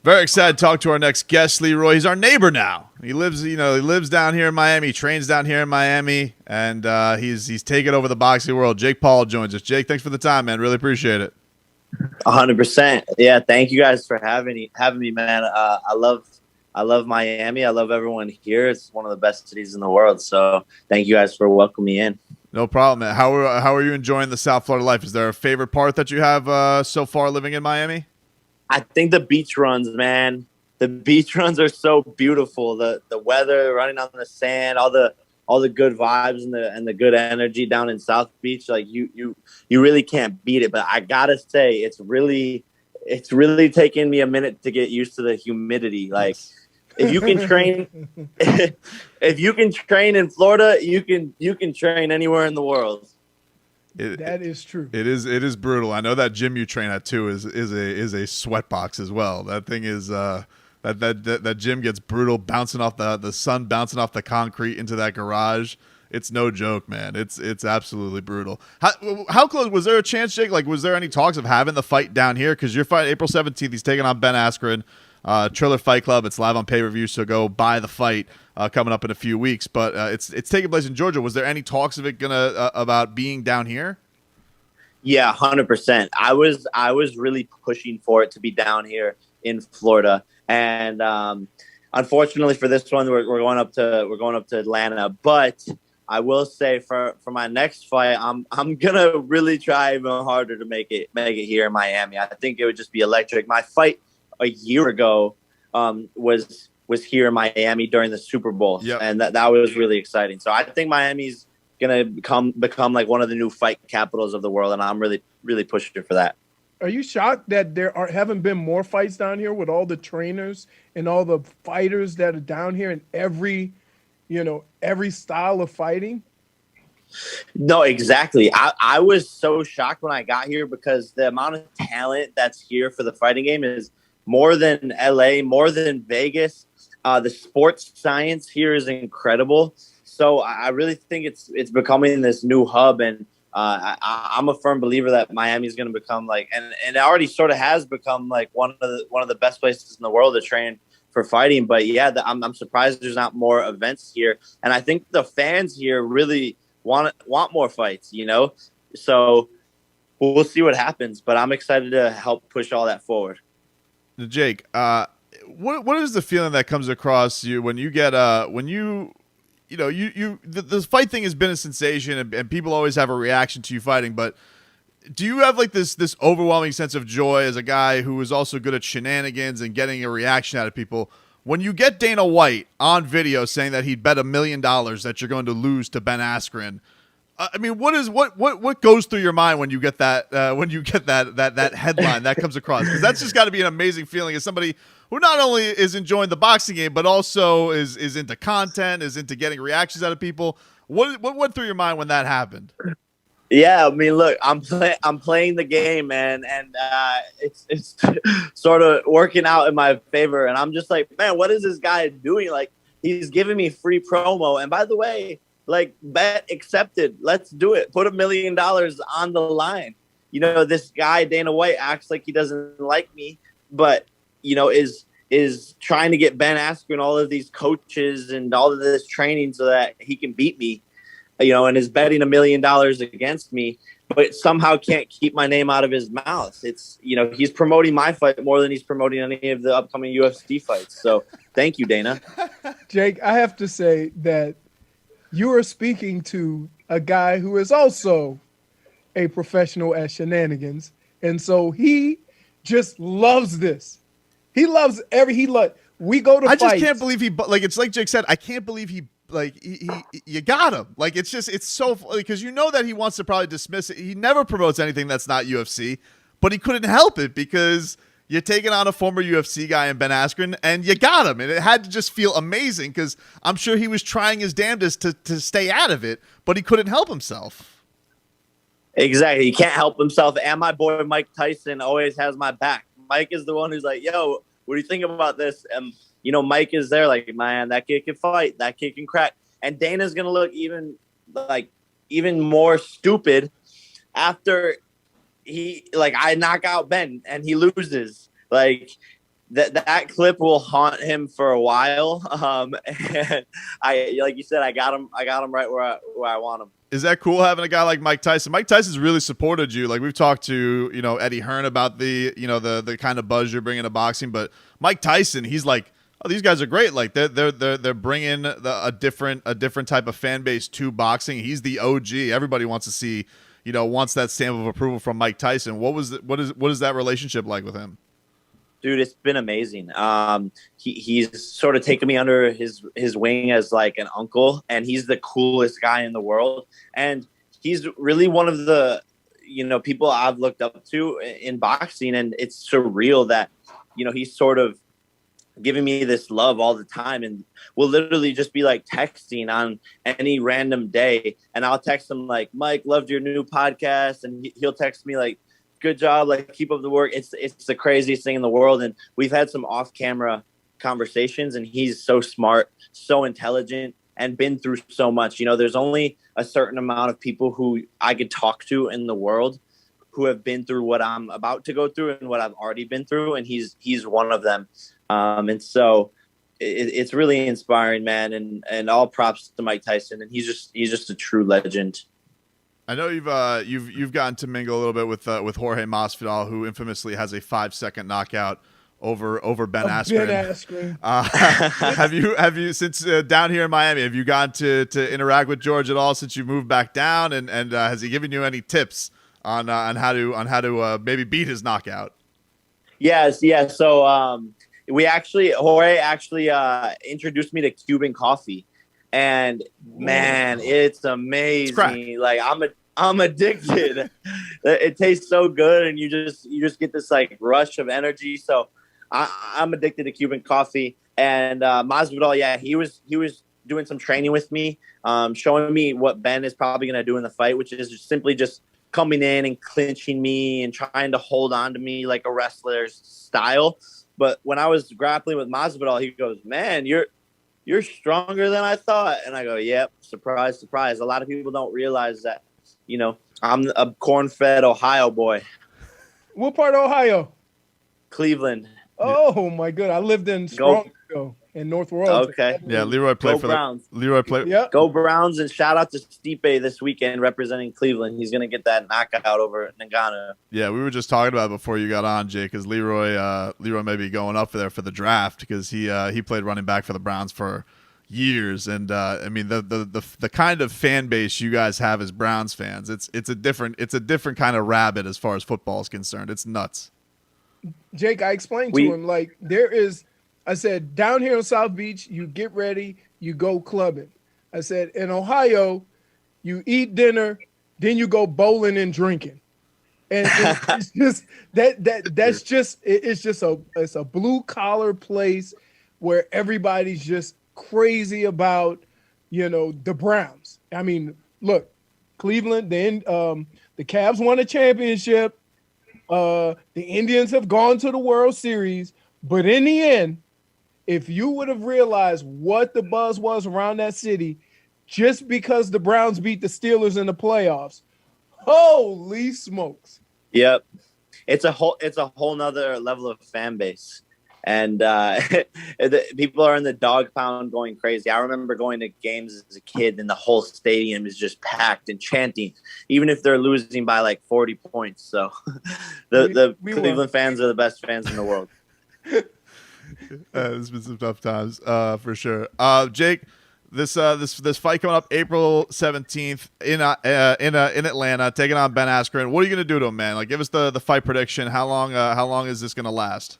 Very excited to talk to our next guest, Leroy. He's our neighbor now. He lives down here in Miami. He trains down here in Miami, and he's taken over the boxing world. Jake Paul joins us. Jake, thanks for the time, man. Really appreciate it. 100%. Yeah, thank you guys for having me, man. I love Miami. I love everyone here. It's one of the best cities in the world. So thank you guys for welcoming me in. No problem, man. How are you enjoying the South Florida life? Is there a favorite part that you have so far living in Miami? I think the beach runs, man. The beach runs are so beautiful. The weather, running on the sand, all the good vibes and the good energy down in South Beach. Like you really can't beat it. But I gotta say, it's really taken me a minute to get used to the humidity. Like if you can train, if you can train in Florida, you can train anywhere in the world. That is true. It is brutal. I know that gym you train at too is a sweat box as well. That thing is that gym gets brutal, bouncing off the sun, bouncing off the concrete into that garage. It's no joke, man. It's absolutely brutal. How close was there a chance, Jake? Like, was there any talks of having the fight down here? Because you're fighting April 17th. He's taking on Ben Askren, Triller Fight Club. It's live on pay-per-view, so go buy the fight. Coming up in a few weeks, but it's taking place in Georgia. Was there any talks of it about being down here? Yeah, 100%. I was really pushing for it to be down here in Florida, and unfortunately for this one, we're going up to Atlanta. But I will say for my next fight, I'm gonna really try even harder to make it here in Miami. I think it would just be electric. My fight a year ago was here in Miami during the Super Bowl. Yep. And that was really exciting. So I think Miami's going to become like one of the new fight capitals of the world, and I'm really, really pushing for that. Are you shocked that haven't been more fights down here with all the trainers and all the fighters that are down here in every style of fighting? No, exactly. I was so shocked when I got here because the amount of talent that's here for the fighting game is more than LA, more than Vegas. The sports science here is incredible. So I really think it's becoming this new hub. And I'm a firm believer that Miami is going to become and it already sort of has become like one of the best places in the world to train for fighting. But yeah, I'm surprised there's not more events here. And I think the fans here really want more fights, So we'll see what happens. But I'm excited to help push all that forward. Jake, what is the feeling that comes across you when you get the fight thing has been a sensation and people always have a reaction to you fighting, but do you have like this overwhelming sense of joy as a guy who is also good at shenanigans and getting a reaction out of people when you get Dana White on video saying that he'd bet $1 million that you're going to lose to Ben Askren? I mean, what goes through your mind when you get that that headline that comes across? Because that's just got to be an amazing feeling as somebody who not only is enjoying the boxing game but also is into content, is into getting reactions out of people. What went through your mind when that happened? Yeah, I mean, look, I'm playing the game, man, and it's sort of working out in my favor. And I'm just like, man, what is this guy doing? Like, he's giving me free promo. And by the way, like, bet accepted. Let's do it. Put $1 million on the line. This guy, Dana White, acts like he doesn't like me, but, is trying to get Ben Askren all of these coaches and all of this training so that he can beat me, and is betting $1 million against me, but somehow can't keep my name out of his mouth. It's, he's promoting my fight more than he's promoting any of the upcoming UFC fights. So thank you, Dana. Jake, I have to say that you are speaking to a guy who is also a professional at shenanigans. And so he just loves this. He loves we go to fights. I just can't believe it's like Jake said, I can't believe he you got him. Like, it's so because that he wants to probably dismiss it. He never promotes anything that's not UFC, but he couldn't help it because you're taking on a former UFC guy in Ben Askren, and you got him. And it had to just feel amazing because I'm sure he was trying his damnedest to stay out of it, but he couldn't help himself. Exactly. He can't help himself. And my boy Mike Tyson always has my back. Mike is the one who's like, yo, what do you think about this? And, Mike is there like, man, that kid can fight. That kid can crack. And Dana's going to look even more stupid after I knock out Ben and he loses. Like, that clip will haunt him for a while. And like you said, I got him right where I want him. Is that cool having a guy like Mike Tyson? Mike Tyson's really supported you. Like we've talked to, Eddie Hearn about the kind of buzz you're bringing to boxing, but Mike Tyson, he's like, oh, these guys are great. Like they're bringing a different type of fan base to boxing. He's the OG. Everybody wants to see, wants that stamp of approval from Mike Tyson. What is that relationship like with him? Dude, it's been amazing. He's sort of taken me under his wing as like an uncle, and he's the coolest guy in the world. And he's really one of the, people I've looked up to in boxing. And it's surreal that, he's sort of giving me this love all the time, and we'll literally just be like texting on any random day. And I'll text him like, Mike, loved your new podcast. And he'll text me like, good job, like keep up the work. It's the craziest thing in the world. And we've had some off-camera conversations, and he's so smart, so intelligent, and been through so much. There's only a certain amount of people who I could talk to in the world who have been through what I'm about to go through and what I've already been through, and he's one of them. And so it's really inspiring, man, and all props to Mike Tyson. And he's just a true legend. I know you've gotten to mingle a little bit with Jorge Masvidal, who infamously has a 5-second knockout over Ben Askren. Ben Askren. Have you since down here in Miami, have you gotten to interact with George at all since you moved back down? And has he given you any tips on how to maybe beat his knockout? Yes. So Jorge actually introduced me to Cuban coffee. And man, it's amazing. Like I'm addicted. It tastes so good, and you just get this like rush of energy. So I'm addicted to Cuban coffee. And Masvidal, yeah, he was doing some training with me, showing me what Ben is probably gonna do in the fight, which is simply just coming in and clinching me and trying to hold on to me like a wrestler's style. But when I was grappling with Masvidal, he goes, "Man, you're stronger than I thought." And I go, yep, surprise, surprise. A lot of people don't realize that, I'm a corn-fed Ohio boy. What part of Ohio? Cleveland. Oh, my God. I lived in Strongsville in North World. Okay. Yeah, Leroy played for Browns. Leroy played. Yep. Go Browns, and shout out to Stipe this weekend representing Cleveland. He's going to get that knockout over Ngannou. Yeah, we were just talking about it before you got on, Jake, because Leroy may be going up there for the draft because he played running back for the Browns for years. And I mean the kind of fan base you guys have as Browns fans, it's a different kind of rabbit as far as football is concerned. It's nuts. Jake, I explained to him, like, I said, down here in South Beach, you get ready, you go clubbing. I said, in Ohio, you eat dinner, then you go bowling and drinking. And it's just it's a blue collar place where everybody's just crazy about, the Browns. I mean, look, Cleveland, the Cavs won a championship. The Indians have gone to the World Series, but in the end, if you would have realized what the buzz was around that city just because the Browns beat the Steelers in the playoffs, holy smokes. Yep. It's a whole nother level of fan base. And people are in the dog pound going crazy. I remember going to games as a kid, and the whole stadium is just packed and chanting, even if they're losing by like 40 points. So the Cleveland fans are the best fans in the world. It's been some tough times, for sure. Jake, this fight coming up April 17th in Atlanta, taking on Ben Askren. What are you gonna do to him, man? Like, give us the fight prediction. How long is this gonna last?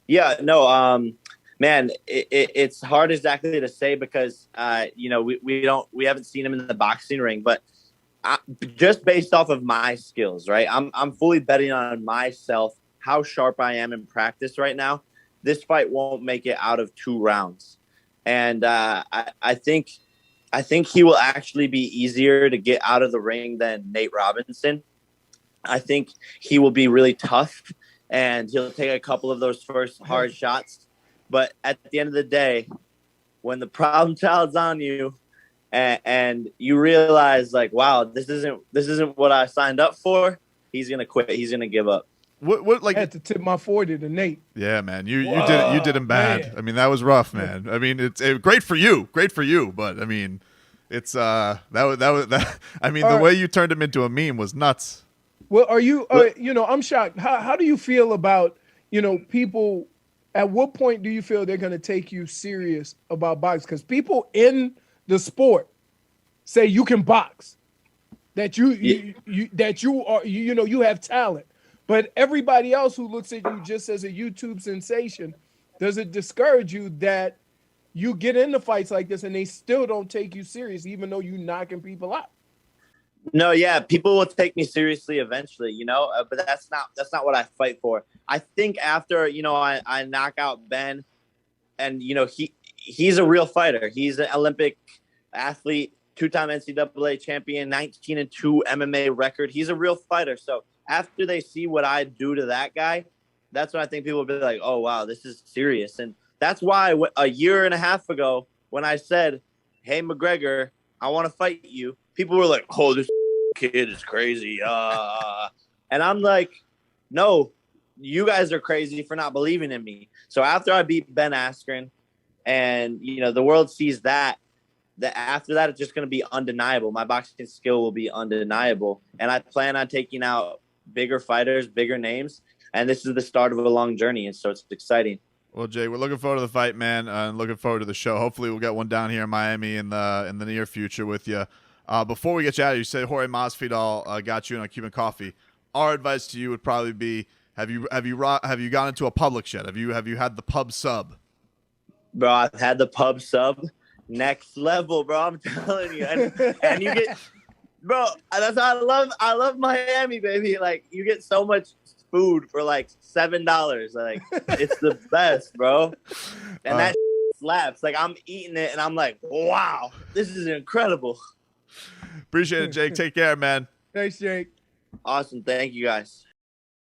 Yeah, no, man, it's hard exactly to say because we haven't seen him in the boxing ring, but just based off of my skills, right? I'm fully betting on myself, how sharp I am in practice right now. This fight won't make it out of 2 rounds, and I think he will actually be easier to get out of the ring than Nate Robinson. I think he will be really tough, and he'll take a couple of those first hard shots. But at the end of the day, when the problem child's on you, and you realize like, wow, this isn't what I signed up for, he's gonna quit. He's gonna give up. What like? I had to tip my 40 to Nate. Yeah, man, you did him bad. Man. I mean, that was rough, man. I mean, it's great for you, but I mean, it's that was. I mean, the way you turned him into a meme was nuts. Well, are you? I'm shocked. How do you feel about people? At what point do you feel they're going to take you serious about boxing? Because people in the sport say you can box, that you have talent. But everybody else who looks at you just as a YouTube sensation, does it discourage you that you get into fights like this and they still don't take you serious, even though you knocking people out? No, yeah, people will take me seriously eventually, but that's not what I fight for. I think after, I knock out Ben, and he's a real fighter. He's an Olympic athlete, 2-time NCAA champion, 19-2 MMA record. He's a real fighter. So after they see what I do to that guy, that's when I think people will be like, oh, wow, this is serious. And that's why a year and a half ago, when I said, hey, McGregor, I want to fight you, people were like, oh, this kid is crazy. And I'm like, no, you guys are crazy for not believing in me. So after I beat Ben Askren and, the world sees that after that, it's just going to be undeniable. My boxing skill will be undeniable. And I plan on taking out bigger fighters, bigger names. And this is the start of a long journey. And so it's exciting. Well, Jay, we're looking forward to the fight, man, and looking forward to the show. Hopefully we'll get one down here in Miami in the near future with you. Before we get you out of here, you said Jorge Masvidal got you in a Cuban coffee. Our advice to you would probably be, have you gone into a Publix yet? Have you had the pub sub? Bro, I've had the pub sub. Next level, bro. I'm telling you. And you get, bro, that's how I love Miami, baby. Like, you get so much food for like $7. Like, it's the best, bro. And that slaps. Like, I'm eating it and I'm like, wow, this is incredible. Appreciate it, Jake. Take care, man. Thanks, Jake. Awesome. Thank you, guys.